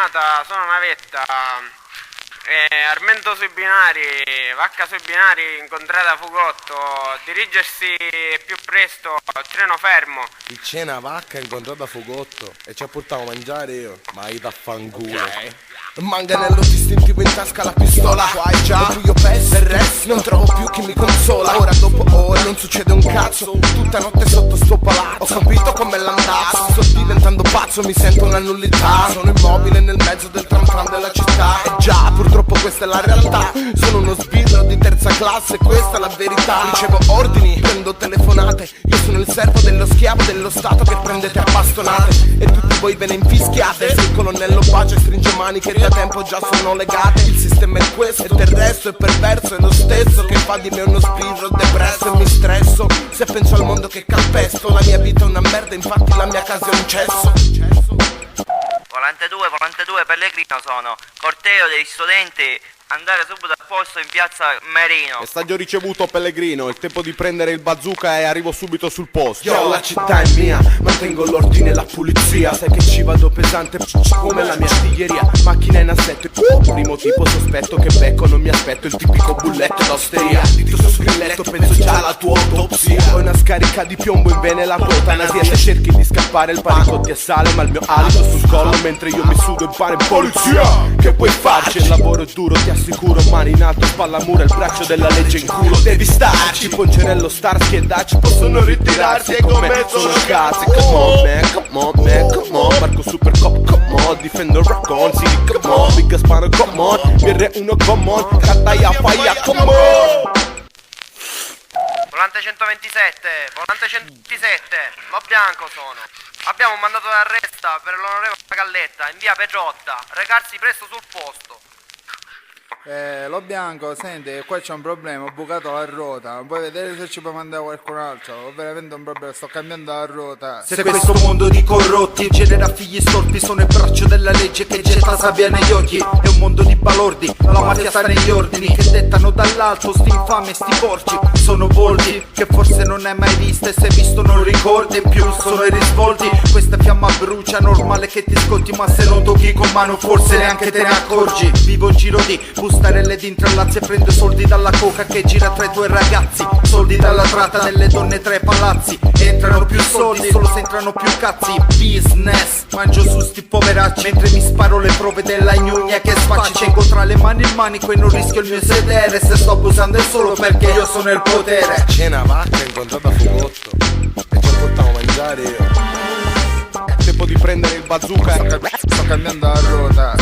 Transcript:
chiamata, sono navetta. Armento sui binari, vacca sui binari, incontrata Fugotto, dirigersi più presto, treno fermo. Il cena vacca incontrata Fugotto e ci ha portato a mangiare io. Ma io t'affanculo. Manganello distintivo in tasca, la pistola. Qua è già buio pesto, il resto non trovo più chi mi consola. Ora dopo ore non succede un cazzo, tutta notte sotto sto palazzo. Ho capito com'è l'andazzo, sto diventando pazzo, mi sento una nullità. Sono immobile nel mezzo del tram tram della città. E già, purtroppo questa è la realtà. Sono uno sbirro di terza classe, questa è la verità. Ricevo ordini, prendo telefonate. Io sono il servo dello schiavo dello stato che prendete a bastonate. E tutti voi ve ne infischiate. Se il colonnello bacia e stringe mani che da tempo già sono legate. Il sistema è questo e del resto è perverso. È lo stesso che fa di me uno sbirro depresso. E mi stresso se penso al mondo che calpesto. La mia vita è una merda, infatti la mia casa è un cesso. Volante 2, Pellegrino sono. Corteo degli studenti, andare subito a posto in piazza Merino. Messaggio ricevuto Pellegrino, è il tempo di prendere il bazooka e arrivo subito sul posto. Yo, la città è mia, mantengo l'ordine e la pulizia. Sai che ci vado pesante come la mia artiglieria. Macchina in assetto, primo tipo sospetto che becco, non mi aspetto il tipico bulletto d'osteria. Dito su sgrilletto, penso già alla tua autopsia. Ho una scarica di piombo in vene, la quota nazione. Cerchi di scappare, il panico ti assale, ma il mio alito sul collo mentre io mi sudo il pane in polizia. Che puoi farci? Il lavoro è duro, ti assicuro, mani in alto, spalla a mura, il braccio della legge in culo. Devi starci, Poncerello, Starsky e Dutch possono ritirarsi e con me sono cazzi. Come on man, come on man, come on. Marco Super Cop, come on. Difendo Rock on, City, come on. Big Spano, come on. BR1, come on. Cattaia, faia, come on. Volante 127, Lo Bianco sono. Abbiamo un mandato d'arresto per l'onorevole Galletta in via Petrotta. Recarsi presto sul posto. Lo Bianco, senti, qua c'è un problema, ho bucato la ruota. Vuoi vedere se ci puoi mandare qualcun altro? Ho veramente un problema, sto cambiando la ruota. Se questo mondo di corrotti genera figli storpi, sono il braccio della legge che getta sabbia negli occhi. È un mondo di balordi, la mafia sta negli ordini che dettano dall'alto sti infami e sti porci. Sono volti che forse non hai mai visto e se visto non ricordi. In più sono i risvolti, questa fiamma brucia, normale che ti scotti, ma se non tocchi con mano forse neanche te ne accorgi. Vivo un giro di bustarelle di intrallazzi e prendo soldi dalla coca che gira tra i tuoi ragazzi. Soldi dalla tratta delle donne tra i palazzi. Entrano più soldi solo se entrano più cazzi. Business, mangio su sti poveracci mentre mi sparo le prove della gnugna che sfacci. Tengo tra le mani il manico e non rischio il mio sedere. Se sto abusando è solo perché io sono il potere. Cena vacca incontrata Fugotto e ci portavo a mangiare io. Tempo di prendere il bazooka. Sto cambiando la ruota.